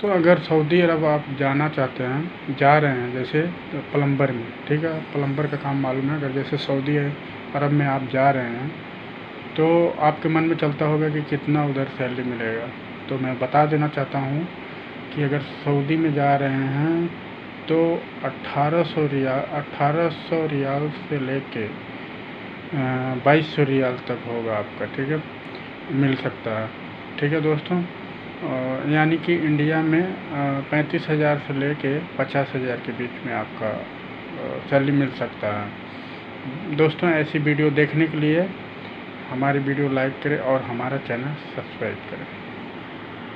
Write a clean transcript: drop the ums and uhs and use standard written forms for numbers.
तो अगर सऊदी अरब आप जाना चाहते हैं, जा रहे हैं जैसे प्लम्बर में, ठीक है, प्लम्बर का काम मालूम है, अगर जैसे सऊदी अरब में आप जा रहे हैं तो आपके मन में चलता होगा कि कितना उधर सैलरी मिलेगा। तो मैं बता देना चाहता हूँ कि अगर सऊदी में जा रहे हैं तो 1800 रियाल से लेके 2200 रियाल तक होगा आपका, ठीक है, मिल सकता है, ठीक है दोस्तों। यानी कि इंडिया में 35,000 से लेके 50,000 के बीच में आपका सैलरी मिल सकता है। दोस्तों ऐसी वीडियो देखने के लिए हमारी वीडियो लाइक करें और हमारा चैनल सब्सक्राइब करें।